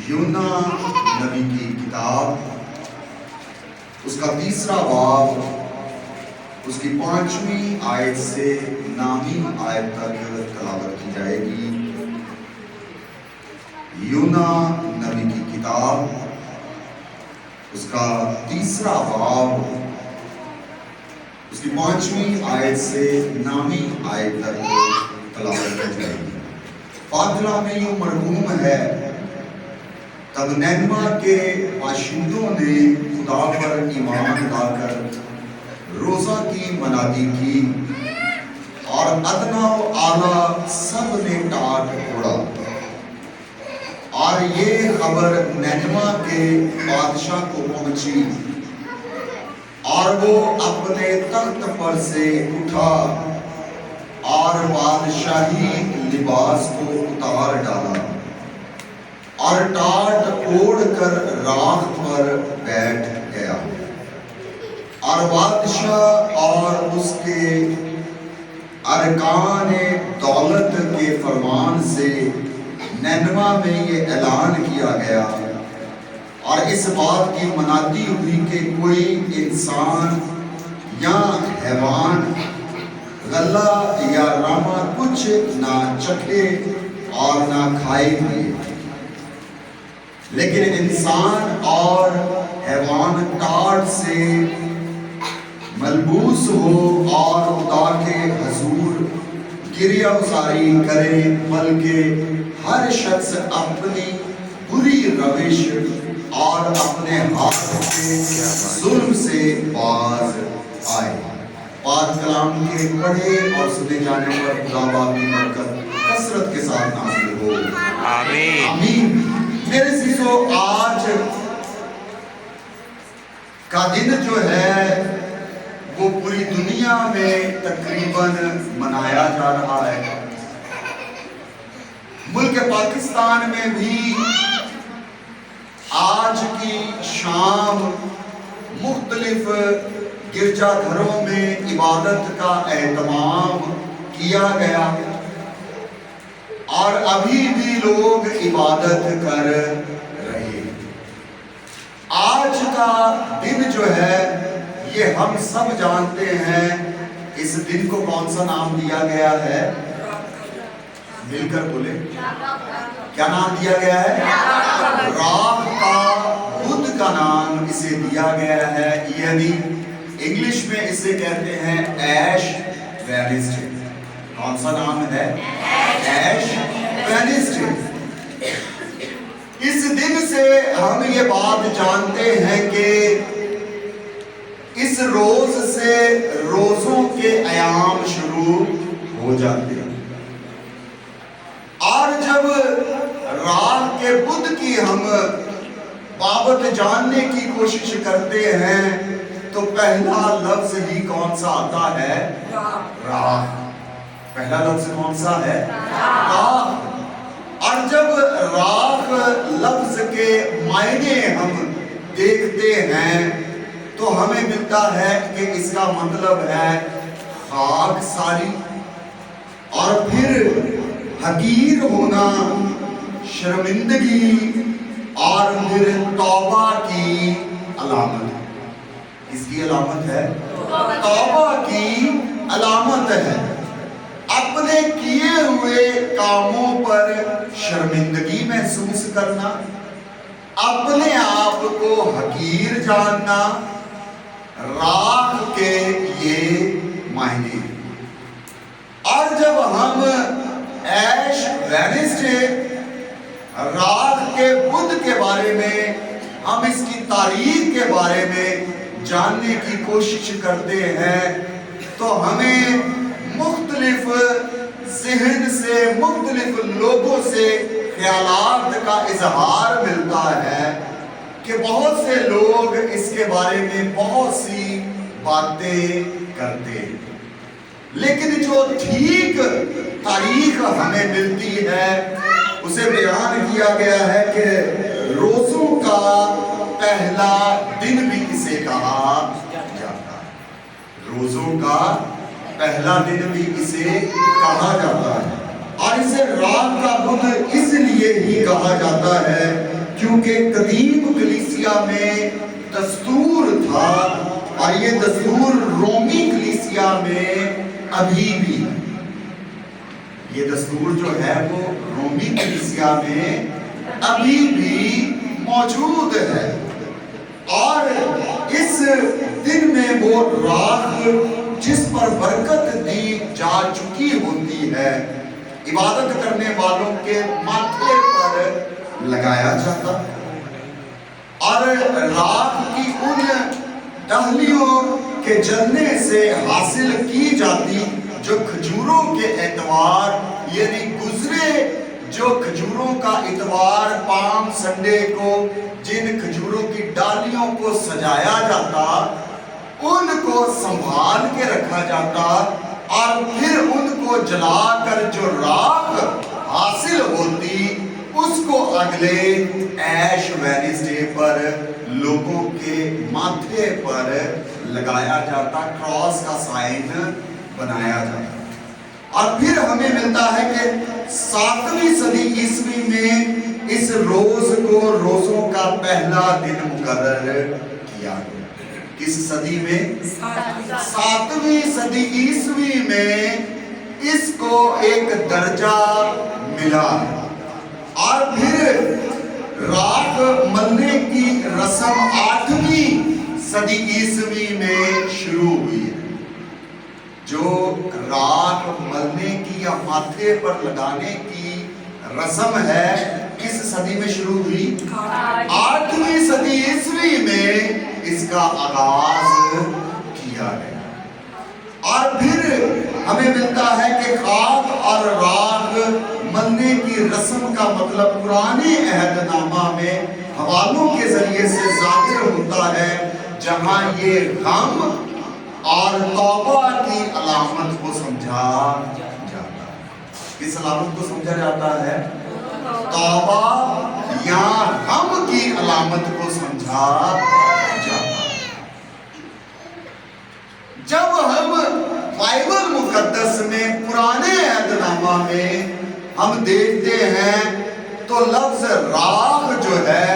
یونا نبی کی کتاب، اس کا 3 باب، اس کی 5ویں آیت سے 9ویں آیت تک تلاوت کی جائے گی۔ یونا نبی کی کتاب، اس کا 3 باب، اس کی 5ویں آیت سے 9ویں آیت تک تلاوت کی جائے گی۔ فاتحہ میں یوں مرغوم ہے، تب نینوا کے باشندوں نے خدا پر ایمان لا کر روزہ کی منادی کی، اور ادنا و اعلیٰ سب نے ٹاٹ پھوڑا، اور یہ خبر نینوا کے بادشاہ کو پہنچی، اور وہ اپنے تخت پر سے اٹھا اور بادشاہی لباس کو اتار ڈالا، اور ٹاٹ اوڑھ کر راکھ پر بیٹھ گیا، اور بادشاہ اور اس کے ارکان دولت کے فرمان سے نینوا میں یہ اعلان کیا گیا، اور اس بات کی منادی ہوئی کہ کوئی انسان یا حیوان غلہ یا راما کچھ نہ چکھے اور نہ کھائے پیے، لیکن انسان اور حیوان ٹاٹ سے ملبوس ہو اور خدا کے حضور گریہ ازاری کرے، بلکہ ہر شخص اپنی بری روش اور اپنے ہاتھ کے ظلم سے باز آئے۔ پاک کلام کے پڑھے اور سنے جانے پر خدا باپ کی برکت کثرت کے ساتھ نازل ہو، آمین آمین۔ میرے عزیزو، آج کا دن جو ہے وہ پوری دنیا میں تقریباً منایا جا رہا ہے۔ ملک پاکستان میں بھی آج کی شام مختلف گرجا گھروں میں عبادت کا اہتمام کیا گیا، اور ابھی بھی لوگ عبادت کر رہے۔ آج کا دن جو ہے یہ ہم سب جانتے ہیں، اس دن کو کون سا نام دیا گیا ہے؟ مل کر بولے، کیا نام دیا گیا ہے؟ راکھ کا بدھ کا نام اسے دیا گیا ہے، یعنی انگلش میں اسے کہتے ہیں ایش وینسڈے۔ کون سا نام ہے؟ ایش وینسڈے۔ اس دن سے ہم یہ بات جانتے ہیں کہ اس روز سے روزوں کے ایام شروع ہو جاتے ہیں، اور جب راکھ کے بدھ کی ہم بابت جاننے کی کوشش کرتے ہیں تو پہلا لفظ ہی کون سا آتا ہے؟ راکھ۔ پہلا لفظ کون سا ہے؟ راکھ۔ اور جب راکھ لفظ کے معنی ہم دیکھتے ہیں تو ہمیں ملتا ہے کہ اس کا مطلب ہے خاک ساری، اور پھر حقیر ہونا، شرمندگی، اور پھر توبہ کی علامت۔ اس کی علامت ہے توبہ کی علامت ہے۔ اپنے کیے ہوئے کاموں پر شرمندگی محسوس کرنا، اپنے آپ کو حقیر جاننا، راکھ کے یہ معنی۔ اور جب ہم ایش وینسڈے، راکھ کے بدھ کے بارے میں، ہم اس کی تاریخ کے بارے میں جاننے کی کوشش کرتے ہیں تو ہمیں مختلف ذہن سے، مختلف لوگوں سے خیالات کا اظہار ملتا ہے کہ بہت سے لوگ اس کے بارے میں بہت سی باتیں کرتے ہیں، لیکن جو ٹھیک تاریخ ہمیں ملتی ہے اسے بیان کیا گیا ہے کہ روزوں کا پہلا دن بھی اسے کہا جاتا ہے۔ روزوں کا پہلا دن بھی اسے کہا جاتا ہے، اور اسے راکھ کا بدھ اس لیے ہی کہا جاتا ہے کیونکہ قدیم کلیسیا میں دستور تھا اور یہ دستور رومی کلیسیا میں ابھی بھی، یہ دستور جو ہے وہ رومی کلیسیا میں ابھی بھی موجود ہے۔ اور اس دن میں وہ راکھ جس پر برکت دی جا چکی ہوتی ہے عبادت کرنے والوں کے ماتھے پر لگایا جاتا، اور راکھ کی ان ٹہنیوں کے جلنے سے حاصل کی جاتی جو کھجوروں کے اتوار، یعنی گزرے جو کھجوروں کا اتوار پام سنڈے کو جن کھجوروں کی ڈالیوں کو سجایا جاتا ان کو سنبھال کے رکھا جاتا، اور پھر ان کو جلا کر جو راکھ حاصل ہوتی اس کو اگلے ایش وینسڈے پر لوگوں کے ماتھے پر لگایا جاتا، کراس کا سائن بنایا جاتا۔ اور پھر ہمیں ملتا ہے کہ 7ویں صدی عیسوی میں اس روز کو روزوں کا پہلا دن مقرر کیا گیا۔ کس صدی میں؟ 7ویں صدی عیسوی میں اس کو ایک درجہ ملا، اور پھر راکھ ملنے کی رسم 8ویں صدی عیسوی میں شروع ہوئی ہے۔ جو راکھ ملنے کی یا ماتھے پر لگانے کی رسم ہے کس صدی میں شروع ہوئی؟ 8ویں صدی عیسوی میں اس کا آغاز کیا گیا۔ اور پھر ہمیں ملتا ہے کہ خاک اور راکھ ملنے کی رسم کا مطلب پرانے عہد نامہ میں حوالوں کے ذریعے سے ظاہر ہوتا ہے، جہاں یہ غم اور توبہ کی علامت کو سمجھا جاتا ہے۔ کس علامت کو سمجھا جاتا ہے؟ توبہ یا غم کی علامت کو سمجھا جاتا ہے۔ جب ہم بائبل مقدس میں پرانے عہد نامہ میں ہم دیکھتے ہیں تو لفظ راکھ جو ہے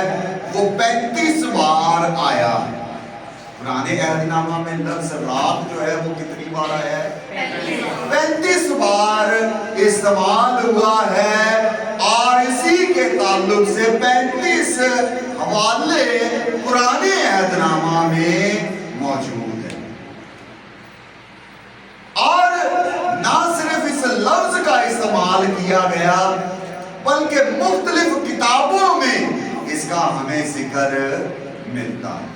وہ 35 بار آیا ہے۔ پرانے عہد نامہ میں لفظ راکھ جو ہے وہ کتنی بار آیا ہے؟ 35 بار استعمال ہوا ہے، اور اسی کے تعلق سے 35 حوالے پرانے عہد نامہ میں موجود ہیں۔ اور نہ صرف اس لفظ کا استعمال کیا گیا بلکہ مختلف کتابوں میں اس کا ہمیں ذکر ملتا ہے،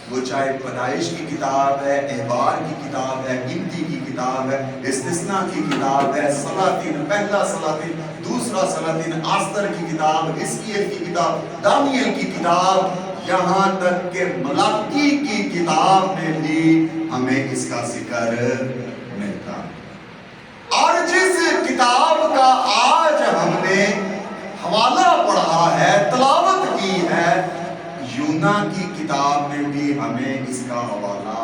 وہ چاہے پیدائش کی کتاب ہے، احبار کی کتاب ہے، گنتی کی کتاب ہے، استثناء کی کتاب ہے، سلاطین، پہلا سلاطین، دوسرا سلاطین، آستر کی کتاب، حزقیل کی کتاب، دانیل کی کتاب، یہاں تک کہ ملاکی کی کتاب میں بھی ہمیں اس کا ذکر ملتا ہے۔ اور جس کتاب کا آج ہم نے حوالہ پڑھا ہے، تلاوت کی ہے، یونا کی کتاب میں بھی ہمیں اس کا حوالہ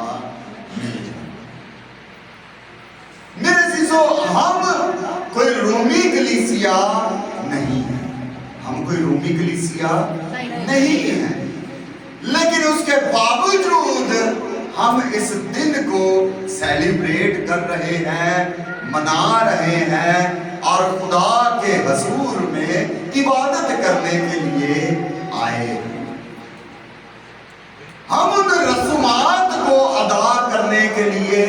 مل جائے۔ میرے عزیزو، ہم کوئی رومی کلیسیا نہیں ہے، ہم کوئی رومی کلیسیا نہیں ہے، لیکن اس کے باوجود ہم اس دن کو سیلیبریٹ کر رہے ہیں، منا رہے ہیں، اور خدا کے حضور میں عبادت کرنے کے لیے آئے ہیں۔ ہم ان رسومات کو ادا کرنے کے لیے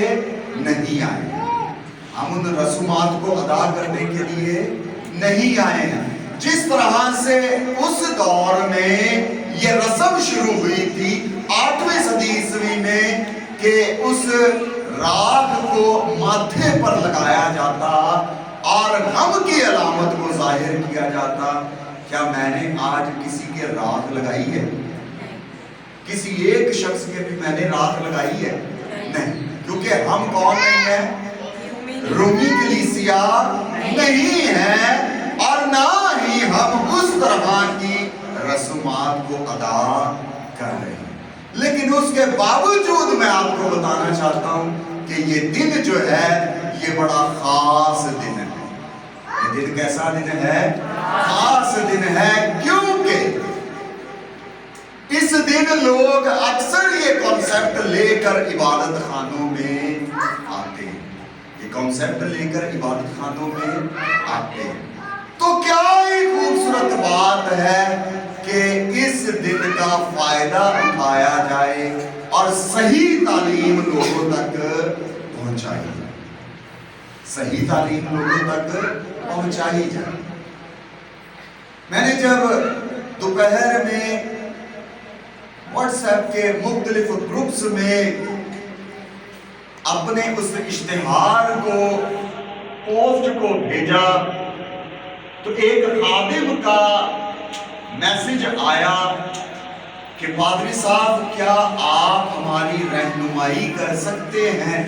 نہیں آئے، ہم ان رسومات کو ادا کرنے کے لیے نہیں آئے ہیں۔ جس طرح سے اس دور میں یہ رسم شروع ہوئی تھی 8ویں صدی عیسوی میں کہ اس راکھ کو ماتھے پر لگایا جاتا اور غم کی علامت کو ظاہر کیا جاتا، کیا میں نے آج کسی کے راکھ لگائی ہے؟ کسی ایک شخص کے بھی میں نے راکھ لگائی ہے؟ نہیں، کیونکہ ہم کون نہیں ہیں؟ رومی کلیسیا نہیں ہیں، اور نہ ہی ہم اس طرح کی رسومات کو ادا کر رہے ہیں۔ لیکن اس کے باوجود میں آپ کو بتانا چاہتا ہوں کہ یہ دن جو ہے یہ بڑا خاص دن ہے۔ یہ دن کیسا دن ہے؟ خاص دن ہے، کیونکہ لوگ اکثر یہ کانسیپٹ لے کر عبادت خانوں میں آتے ہیں، یہ کانسیپٹ لے کر عبادت خانوں میں آتے ہیں۔ تو کیا ہی خوبصورت بات ہے کہ اس دن کا فائدہ اٹھایا جائے اور صحیح تعلیم لوگوں تک پہنچائی جائے، صحیح تعلیم لوگوں تک پہنچائی جائے۔ میں نے جب دوپہر میں واٹس ایپ کے مختلف گروپس میں اپنے اس اشتہار کو پوسٹ کو بھیجا تو ایک خادم کا میسج آیا کہ پادری صاحب کیا آپ ہماری رہنمائی کر سکتے ہیں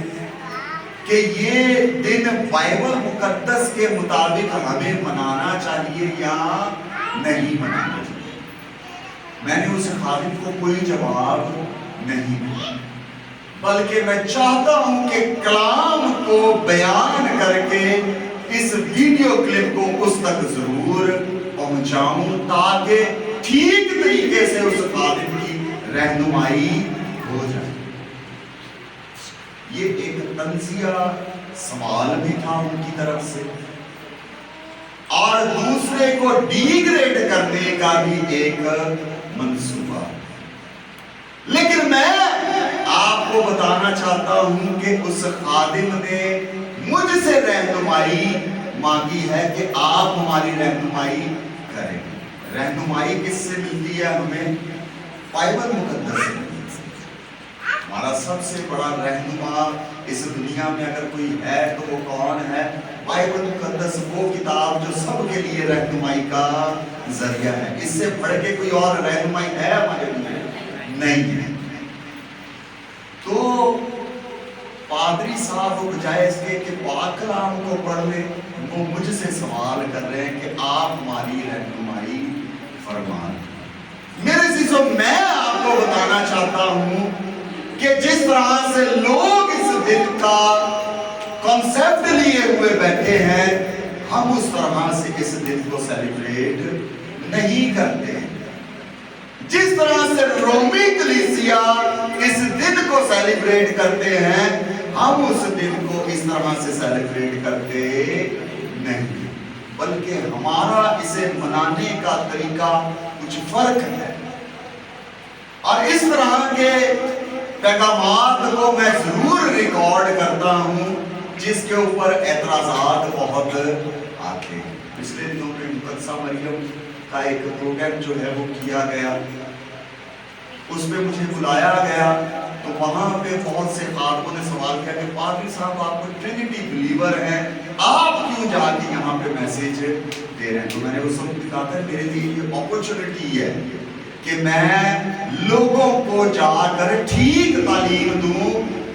کہ یہ دن بائبل مقدس کے مطابق ہمیں منانا چاہیے یا نہیں منانا چاہیے۔ میں نے اس خادم کو کوئی جواب نہیں دیا، بلکہ میں چاہتا ہوں کہ کلام کو بیان کر کے اس ویڈیو کلپ کو اس تک ضرور پہنچاؤں تاکہ ٹھیک طریقے سے اس خادم کی رہنمائی ہو جائے۔ یہ ایک تنزیہ سوال بھی تھا ان کی طرف سے، اور دوسرے کو ڈیگریڈ کرنے کا بھی ایک منصوبہ۔ لیکن میں آپ کو بتانا چاہتا ہوں کہ اس خادم نے مجھ سے رہنمائی مانگی ہے کہ آپ ہماری رہنمائی کریں۔ رہنمائی کس سے ملتی ہے ہمیں؟ بائبل مقدس سے ملتی ہے۔ ہمارا سب سے بڑا رہنما اس دنیا میں اگر کوئی ہے تو وہ کون ہے؟ بائبل مقدس، وہ کتاب جو سب کے لیے رہنمائی کا ذریعہ ہے۔ اس سے بڑھ کے کوئی اور رہنمائی ہے ہمارے لیے؟ نہیں ہے۔ تو پادری صاحب بجائے اس کے کہ پاک کلام کو پڑھ لیں، وہ مجھ سے سوال کر رہے ہیں کہ آپ ہماری رہنمائی فرمائیں۔ میرے عزیزو، میں آپ کو بتانا چاہتا ہوں کہ جس طرح سے لوگ اس دن کا کانسیپٹ لیے ہوئے بیٹھے ہیں، ہم اس طرح سے اس دن کو سیلیبریٹ نہیں کرتے ہیں۔ جس طرح سے رومی کلیسیا اس دن کو سیلیبریٹ کرتے ہیں، ہم اس دن کو اس طرح سے سیلیبریٹ کرتے نہیں، بلکہ ہمارا اسے منانے کا طریقہ کچھ فرق ہے۔ اور اس طرح کے پیغامات کو میں ضرور ریکارڈ کرتا ہوں جس کے اوپر اعتراضات بہت آتے ہیں۔ پچھلے دنوں میں مقدسہ مریم کا ایک پروگرام جو ہے وہ کیا گیا، اس میں مجھے بلایا گیا، تو وہاں پہ بہت سے خادموں نے سوال کیا کہ پادری صاحب آپ کو ٹرینٹی بلیور ہیں، آپ کیوں جا کے یہاں پہ میسیج دے رہے ہیں؟ تو میں نے اس وقت کہا تھا میرے لیے یہ اپورچونٹی ہے کہ میں لوگوں کو جا کر ٹھیک تعلیم دوں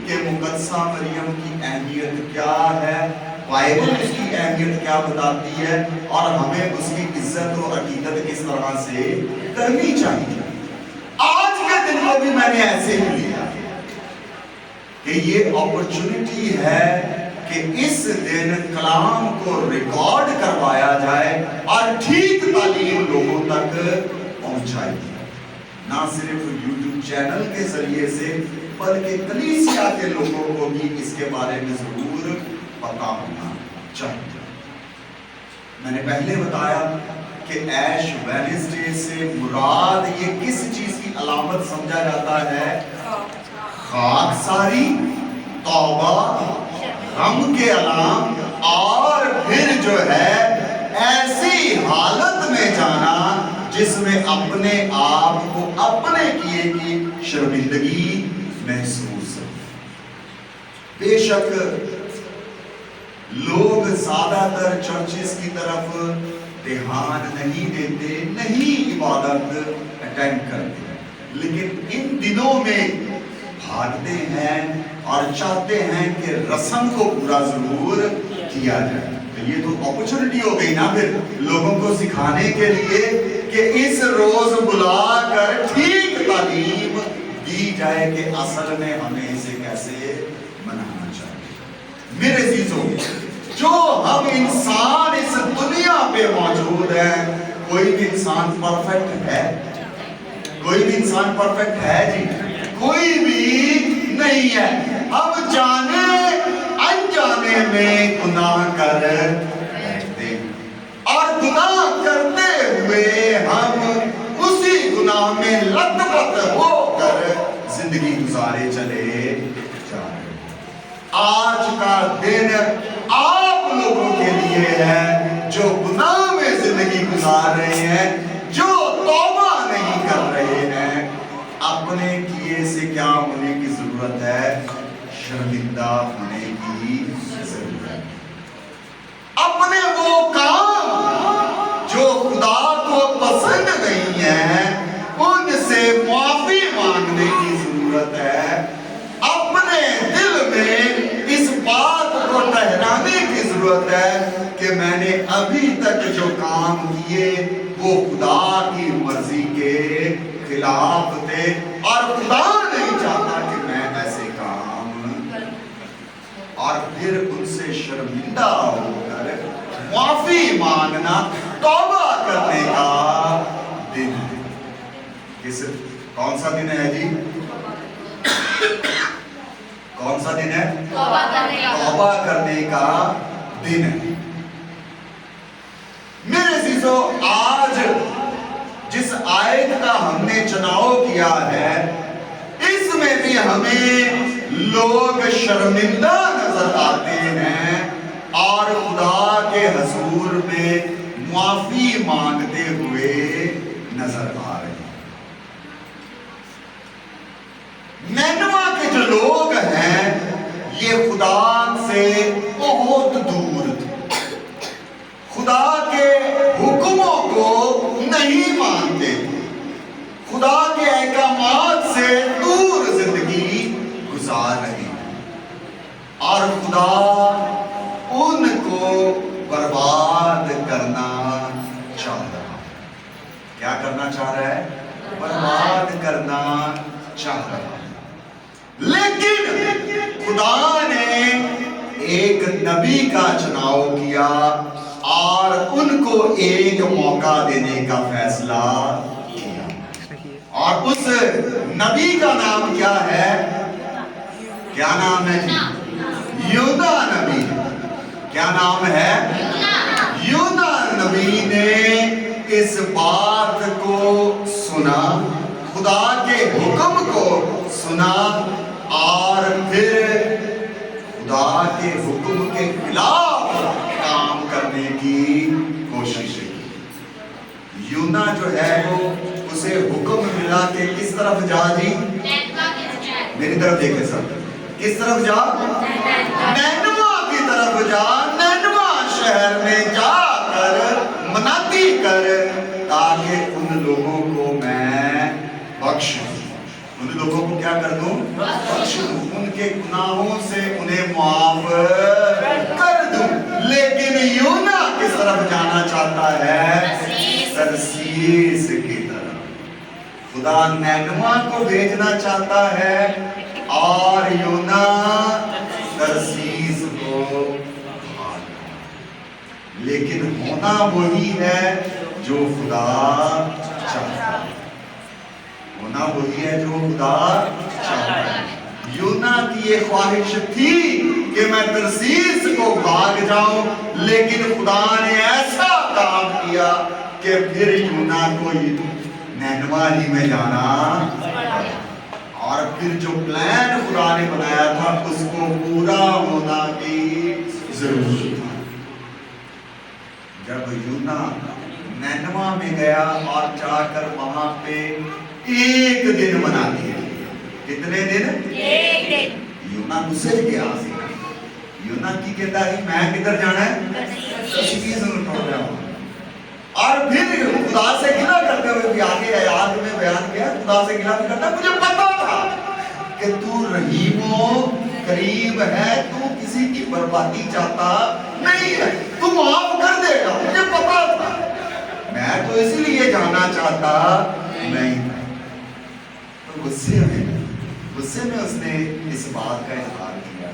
کہ مقدسہ مریم کی اہمیت کیا ہے، بائبل اس کی اہمیت کیا بتاتی ہے، اور ہمیں اس کی عزت و عقیدت کس طرح سے کرنی چاہیے۔ آج کے دن کو بھی میں نے ایسے ہی لیا کہ یہ اپورچونٹی ہے کہ اس دن کلام کو ریکارڈ کروایا جائے اور ٹھیک تعلیم لوگوں تک پہنچائی جائے، نہ صرف یوٹیوب چینل کے ذریعے سے بلکہ کلیسیا کے لوگوں کو بھی اس کے بارے میں ضرور پتا ہونا چاہیے۔ میں نے پہلے بتایا کہ ایش وینسڈے سے مراد یہ کس چیز کی علامت سمجھا جاتا ہے؟ خاکساری، توبہ، غم کے علام، اور پھر جو ہے ایسی حالت میں جانا جس میں اپنے آپ کو اپنے کیے کی شرمندگی محسوس ہے۔ بے شک لوگ زیادہ تر چرچز کی طرف دھیان نہیں دیتے، نہیں عبادت اٹینڈ کرتے، لیکن ان دنوں میں بھاگتے ہیں اور چاہتے ہیں کہ رسم کو پورا ضرور کیا جائے۔ تو یہ تو اپورچونٹی ہو گئی نا پھر لوگوں کو سکھانے کے لیے کہ اس روز بلا کر ٹھیک تعلیم دی جائے کہ اصل میں ہمیں اسے کیسے منانا چاہیے۔ میرے عزیزو، جو ہم انسان اس دنیا پہ موجود ہیں، کوئی بھی انسان پرفیکٹ ہے؟ کوئی بھی انسان پرفیکٹ ہے جی؟ کوئی بھی نہیں ہے. ہم جانے انجانے میں گناہ کر بیٹھتے ہیں اور گناہ کرتے ہوئے ہم اسی گناہ میں لت پت ہو کر زندگی گزارے چلے جا رہے ہیں. آج کا دن آپ لوگوں کے لیے ہے جو گناہ میں زندگی گزار رہے ہیں, جو توبہ نہیں کر رہے ہیں. اپنے کیے سے کیا ہونے کی ضرورت ہے؟ شرمندہ ہونے کی ضرورت ہے. اپنے وہ کام جو خدا کو پسند نہیں ہے ان سے معافی مانگنے کی ضرورت ہے. اپنے دل میں اس بات کو ٹھہرانے کی ضرورت ہے کہ میں نے ابھی تک جو کام کیے وہ خدا کی مرضی کے خلاف تھے اور خدا نہیں چاہتا کہ میں ایسے کام کروں. اور پھر ان سے شرمندہ ہو کر معافی مانگنا توبہ کرنے کا دن ہے. کون سا دن ہے جی؟ کون سا دن ہے؟ توبہ کرنے کا دن ہے. میرے عزیزو, آج جس آیت کا ہم نے چناؤ کیا ہے اس میں بھی ہمیں لوگ شرمندہ نظر آتے ہیں اور خدا کے حضور میں معافی مانگتے ہوئے نظر آ رہے ہیں. نینوا کے جو لوگ ہیں یہ خدا سے بہت دور تھے, خدا کے حکموں کو نہیں مانتے تھے, خدا کے احکامات سے دور زندگی گزار رہے ہیں اور خدا ان کو برباد کرنا چاہ رہا ہے. کیا کرنا چاہ رہا ہے؟ برباد کرنا چاہ رہا ہے. لیکن خدا نے ایک نبی کا چناؤ کیا اور ان کو ایک موقع دینے کا فیصلہ کیا. اور اس نبی کا نام کیا ہے؟ کیا نام ہے جی؟ یونا نبی. کیا نام ہے؟ یونا نبی نے اس بات کو سنا, خدا کے حکم کو سنا اور پھر خدا کے حکم کے خلاف کام کرنے کی کوشش کی. یونا جو ہے وہ اسے حکم ملا کہ کس طرف جا جی؟ میری طرف دیکھیں سب, کس طرف جا؟ نینوا کی طرف جا. نینوا شہر میں جا کر منادی کر تاکہ ان لوگوں کو میں بخش دوں. ان لوگوں کو کیا کر دوں؟ بخش دوں. ان کے گناہوں سے انہیں معاف کر دوں. لیکن یونا کس طرف جانا چاہتا ہے؟ ترسیس کی طرف. خدا نینوا کو بھیجنا چاہتا ہے اور یونا ترسیس کو بھاگنا. لیکن ہونا وہی ہے جو خدا چاہتا ہے. ہونا وہی ہے جو خدا چاہتا ہے. یونا کی یہ خواہش تھی کہ میں ترسیس کو بھاگ جاؤں, لیکن خدا نے ایسا کام کیا کہ پھر یونا کو نینوا ہی میں جانا اور پھر جو پلان خدا نے بنایا تھا اس کو پورا ہونا کی ضرورت تھا. جب یونا نینوا میں گیا اور جا کر وہاں پہ ایک دن منا دیا. کتنے دن؟ ایک دن. یونا غصے گیا. یونا کی کہتا ہے میں کدھر جانا ہے؟ ترسیس میں ٹوٹ جاؤں. اور پھر خدا سے گلہ کرتے ہوئے بھی آگے آیات میں بیان کیا, خدا سے گلہ کرتا مجھے پتا تھا کہ تو رحیم و کریم ہے, تو کسی کی بربادی چاہتا نہیں ہے, تو معاف کر دے گا, مجھے پتا تھا, میں تو اسی لیے جانا چاہتا نہیں تھا. تو غصے میں اس نے اس بات کا اظہار کیا.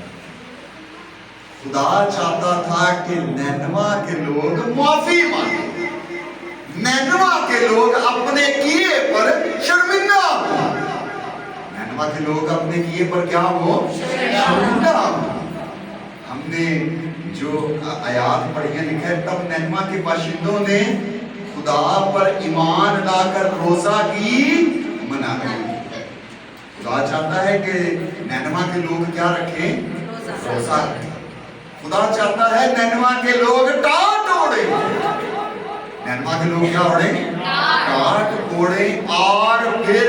خدا چاہتا تھا کہ نینوا کے لوگ معافی مانگیں, نینوا کے لوگ اپنے کیے پر شرمندہ لوگ اپنے کیے پر کیا ہو؟ شرمندہ ہو۔ ہم نے جو آیات پڑھی ہیں لکھا ہے تب نینوا کے باشندوں نے خدا پر ایمان لا کر روزہ کی منادی۔ خدا چاہتا ہے کہ نینوا کے لوگ کیا رکھیں؟ روزہ رکھیں۔ خدا چاہتا ہے نینوا کے لوگ ٹاٹ اوڑیں۔ نینوا کے لوگ کیا اوڑیں؟ ٹاٹ اوڑیں اور پھر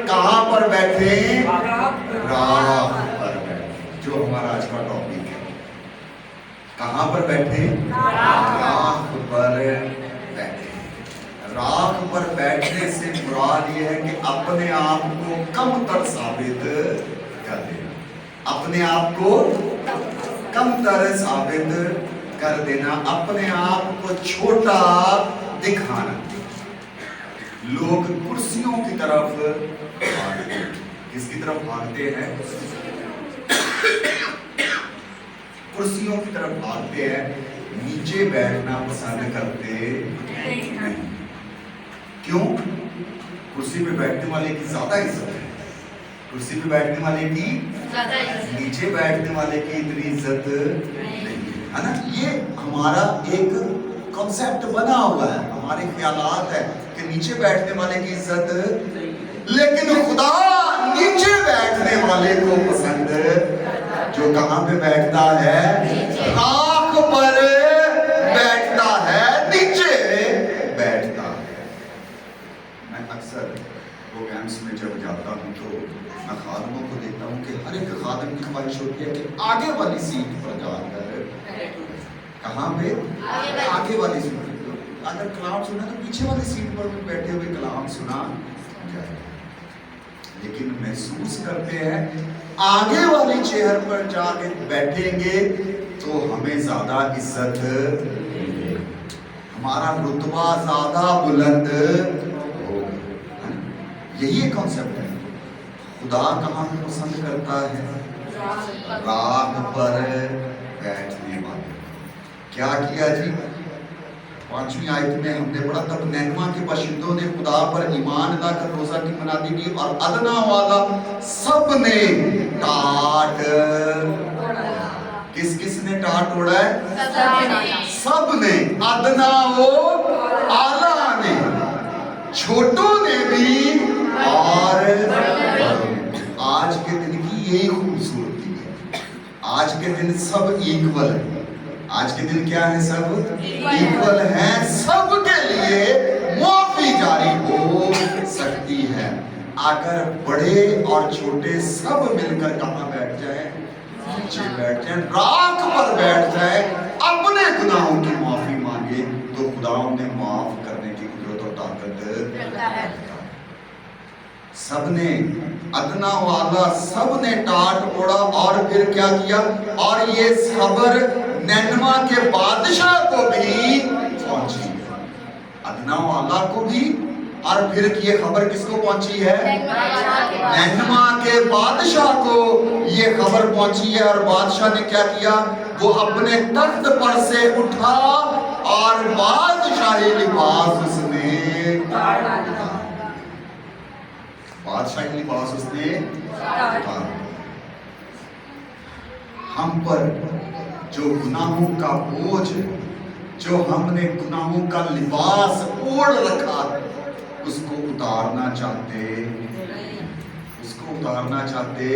کہاں پر بیٹھیں؟ راہ پر بیٹھیں، جو ہمارا آج کا ٹاپک ہے۔ کہاں پر بیٹھیں؟ راہ پر بیٹھیں۔ راہ پر بیٹھنے سے مراد یہ ہے کہ اپنے آپ کو کم تر ثابت کر دینا، اپنے آپ کو کم تر ثابت کر دینا، اپنے آپ کو چھوٹا دکھانا۔ لوگ کرسیوں کی طرف بھاگتے ہیں۔ کس کی طرف بھاگتے ہیں؟ کرسیوں کی طرف بھاگتے ہیں، نیچے بیٹھنا پسند کرتے نہیں۔ کیوں؟ کرسی پہ بیٹھنے والے کی زیادہ عزت ہے، کرسی پہ بیٹھنے والے کی نیچے بیٹھنے والے کی اتنی عزت نہیں ہے نا۔ یہ ہمارا ایک کنسیپٹ بنا ہوا ہے، ہمارے خیالات ہے کہ نیچے بیٹھنے والے کی عزت، لیکن خدا نیچے بیٹھنے والے کو پسند، جو کہاں پہ بیٹھتا ہے؟ راکھ پر بیٹھتا ہے، نیچے بیٹھتا ہے۔ میں اکثر پروگرامس میں جب جاتا ہوں تو میں خادموں کو دیکھتا ہوں کہ ہر ایک خادم کی خواہش ہوتی ہے کہ آگے والی سیٹ پر جا کر، کہاں پہ؟ آگے والی سیٹ پر۔ اگر کلام سنا تو پیچھے والی سیٹ پر بھی بیٹھے ہوئے کلام سنا جائے، لیکن محسوس کرتے ہیں آگے والی چیئر پر جا کے بیٹھیں گے تو ہمیں زیادہ عزت، ہمارا رتبہ زیادہ بلند ہوگا۔ یہی کانسیپٹ ہے۔ خدا کہاں پسند کرتا ہے؟ راہ پر بیٹھنے والے۔ کیا کیا جی؟ 5ویں آیت میں ہم نے پڑھا تب نینوا کے باشندوں نے خدا پر ایمان لا کر روزہ کی منادی کی اور ادنا والا سب نے ٹاٹ۔ کس کس نے ٹاٹ اوڑا ہے؟ سب نے، ادنا و اعلیٰ نے، چھوٹوں نے بھی اور بڑوں نے۔ آج کے دن کی یہی خوبصورتی ہے، آج کے دن سب ایکول ہیں۔ آج کے دن کیا ہے؟ سب ایکول ہیں، سب کے لیے معافی جاری ہو سکتی ہے اگر بڑے اور چھوٹے سب مل کر کہاں بیٹھ جائیں؟ نیچے بیٹھ جائیں، راکھ پر بیٹھ جائیں، اپنے گناہوں کی معافی مانگے تو خدا انہیں معاف کرنے کی قدرت اور طاقت رکھتا ہے۔ سب نے، ادنا والا سب نے ٹاٹ اوڑا اور پھر کیا کیا؟ اور یہ خبر نینوا کے بادشاہ کو بھی پہنچی، ادنا والا کو بھی، اور پھر یہ خبر کس کو پہنچی ہے؟ نینوا کے بادشاہ کو یہ خبر پہنچی ہے۔ اور بادشاہ نے کیا کیا؟ وہ اپنے تخت پر سے اٹھا اور بادشاہی لباس اس نے، بادشاہی لباس اس نے ہم پر جو گناہوں کا بوجھ ہے، جو ہم نے گناہوں کا لباس اوڑھ رکھا ہے، اس کو اتارنا چاہتے، اس کو اتارنا چاہتے۔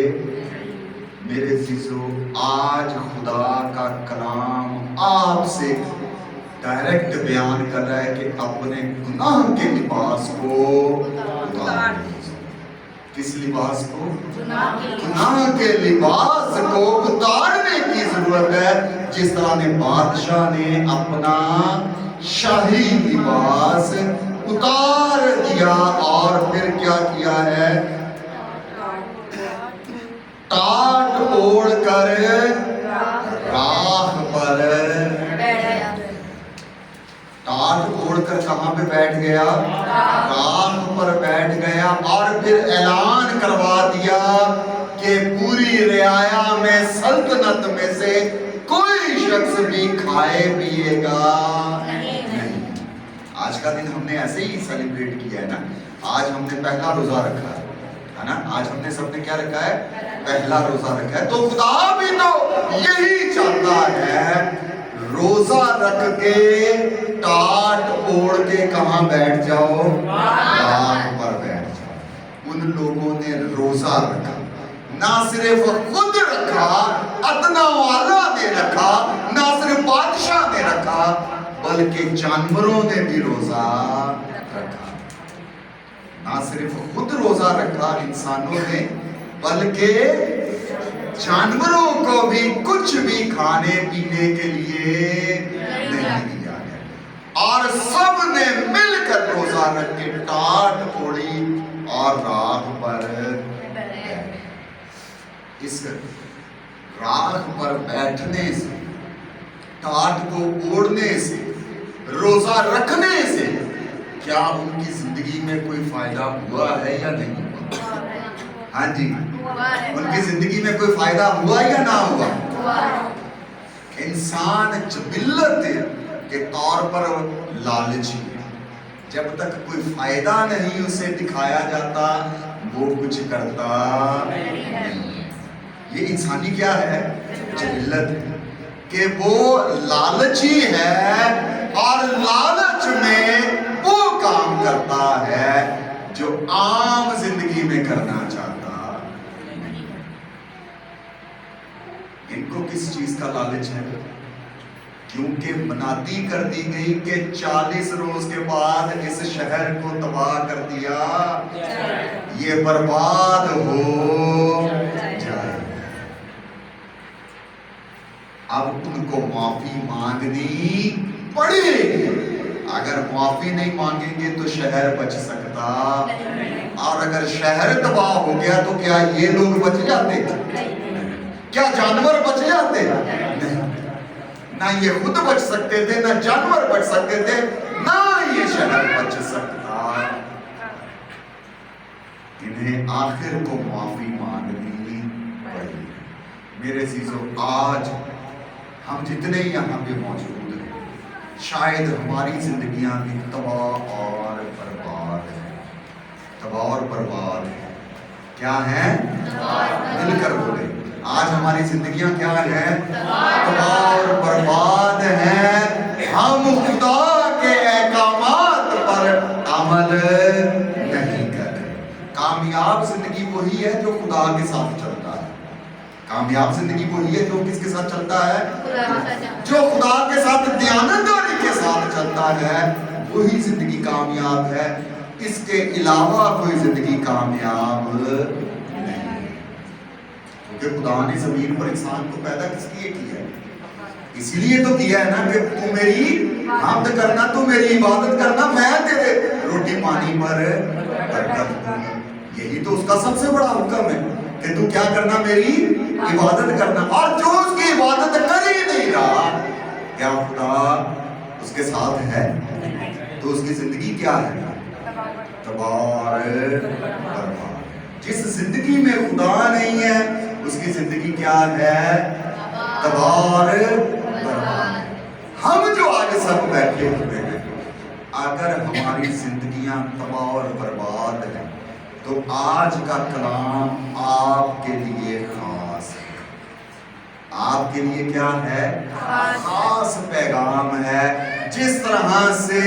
میرے عزیزو، آج خدا کا کلام آپ سے ڈائریکٹ بیان کر رہا ہے کہ اپنے گناہ کے لباس کو اتار۔ کس لباس کو؟ گناہ کے لباس کو اتارنے کی ضرورت ہے، جس طرح نے بادشاہ نے اپنا شاہی لباس اتار دیا اور پھر کیا کیا ہے؟ ٹاٹ اوڑھ کر راہ پر، ٹاٹ اوڑھ کر کہاں پہ بیٹھ گیا؟ راہ پر بیٹھ گیا، اور پھر اعلان کروا دیا کہ پوری رعایا میں، سلطنت میں سے کوئی شخص بھی کھائے پیے گا نہیں۔ آج کا دن ہم نے ایسے ہی سیلیبریٹ کیا ہے نا، آج ہم نے پہلا روزہ رکھا ہے، ہے نا. آج ہم نے سب نے کیا رکھا ہے؟ پہلا روزہ رکھا ہے. تو خدا بھی تو یہی چاہتا ہے, روزہ رکھ کے ٹاٹ اوڑھ کے کہاں بیٹھ جاؤ؟ راہ پر بیٹھ جاؤ. ان لوگوں نے روزہ رکھا, نہ صرف خود رکھا, ادنا والا نے رکھا, نہ صرف بادشاہ نے رکھا, بلکہ جانوروں نے بھی روزہ رکھا. نہ صرف خود روزہ رکھا انسانوں نے, بلکہ جانوروں کو بھی کچھ بھی کھانے پینے کے لیے نہیں دیا گیا. اور سب نے مل کر روزہ رکھ کے ٹاٹ اوڑھی اور راہ پر بیٹھے. اس راہ پر بیٹھنے سے, ٹاٹ کو اوڑھنے سے, روزہ رکھنے سے کیا ان کی زندگی میں کوئی فائدہ ہوا ہے یا نہیں ہوا؟ ہاں جی, ان کی زندگی میں کوئی فائدہ ہوا یا نہ ہوا؟ انسان جبلت کے طور پر لالچی ہے. جب تک کوئی فائدہ نہیں اسے دکھایا جاتا وہ کچھ کرتا نہیں. یہ انسانی کیا ہے؟ جبلت ہے کہ وہ لالچی ہے, اور لالچ میں وہ کام کرتا ہے جو عام زندگی میں کرنا چاہتا. ان کو کس چیز کا لالچ ہے؟ کیونکہ منادی کر دی گئی کہ 40 روز کے بعد اس شہر کو تباہ کر دیا, یہ برباد ہو جائے. اب ان کو معافی مانگنی پڑے گی. اگر معافی نہیں مانگیں گے تو شہر بچ سکتا, اور اگر شہر تباہ ہو گیا تو کیا یہ لوگ بچ جاتے؟ کیا جانور بچ جاتے؟ نہیں. نہ یہ خود بچ سکتے تھے, نہ جانور بچ سکتے تھے, نہ یہ شہر بچ سکتا. انہیں آخر کو معافی مانگنی پڑی. میرے عزیزو, آج ہم جتنے یہاں پہ موجود ہیں, شاید ہماری زندگیاں بھی تباہ اور برباد ہیں. تباہ اور برباد ہیں. کیا ہیں؟ مل کر بولے, آج ہماری زندگیاں کیا ہیں؟ تباہ اور برباد ہیں. ہم خدا کے احکامات پر عمل نہیں کر رہے. کامیاب زندگی وہی ہے جو خدا کے ساتھ چلتا ہے. کامیاب زندگی وہی ہے جو کس کے ساتھ چلتا ہے؟ جو خدا کے ساتھ دیانتداری کے ساتھ چلتا ہے, وہی زندگی کامیاب ہے. اس کے علاوہ کوئی زندگی کامیاب نہیں. کیونکہ خدا نے زمین پر انسان کو پیدا کس لیے کیا ہے؟ اسی لیے تو کیا ہے نا کہ تو میری حمد کرنا, تو میری عبادت کرنا, میں تیرے روٹی پانی پر برکت دوں. یہی تو اس کا سب سے بڑا حکم ہے کہ تو کیا کرنا؟ میری عبادت کرنا. اور جو اس کی عبادت کر ہی نہیں رہا, کیا خدا اس کے ساتھ ہے؟ تو اس کی زندگی کیا ہے؟ تباہ اور برباد. جس زندگی میں خدا نہیں ہے اس کی زندگی کیا ہے؟ تباہ اور برباد. ہم جو آج سب بیٹھے ہوئے ہیں, اگر ہماری زندگیاں تباہ اور برباد ہیں تو آج کا کلام آپ کے لیے خاص ہے. آپ کے لیے کیا ہے؟ خاص پیغام ہے. جس طرح سے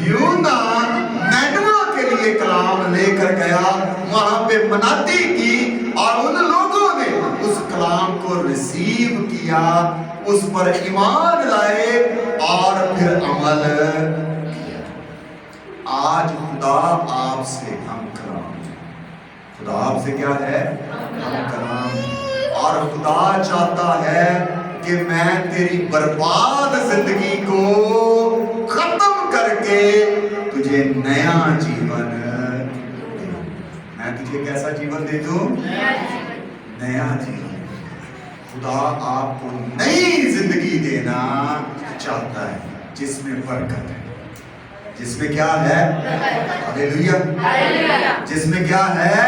یونا نینوا کے لیے کلام لے کر گیا, وہاں پہ منادی کی, اور ان لوگوں نے اس کلام کو ریسیو کیا, اس پر ایمان لائے اور پھر عمل کیا. آج خدا آپ سے ہم کلام, خدا آپ سے کیا ہے؟ ہم کلام. اور خدا چاہتا ہے کہ میں تیری برباد زندگی کو ختم کر کے تجھے نیا جیون دوں. میں تجھے کیسا جیون دے دوں؟ نیا جیون. خدا آپ کو نئی زندگی دینا چاہتا ہے جس میں برکت ہے, جس میں کیا ہے؟ ہاللیلویا. جس میں کیا ہے؟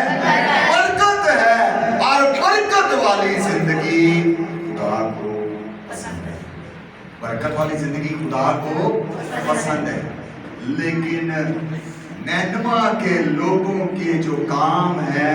برکت ہے. اور برکت والی زندگی خدا کو پسند ہے. برکت والی زندگی خدا کو پسند ہے. لیکن نینوا کے لوگوں کے جو کام ہے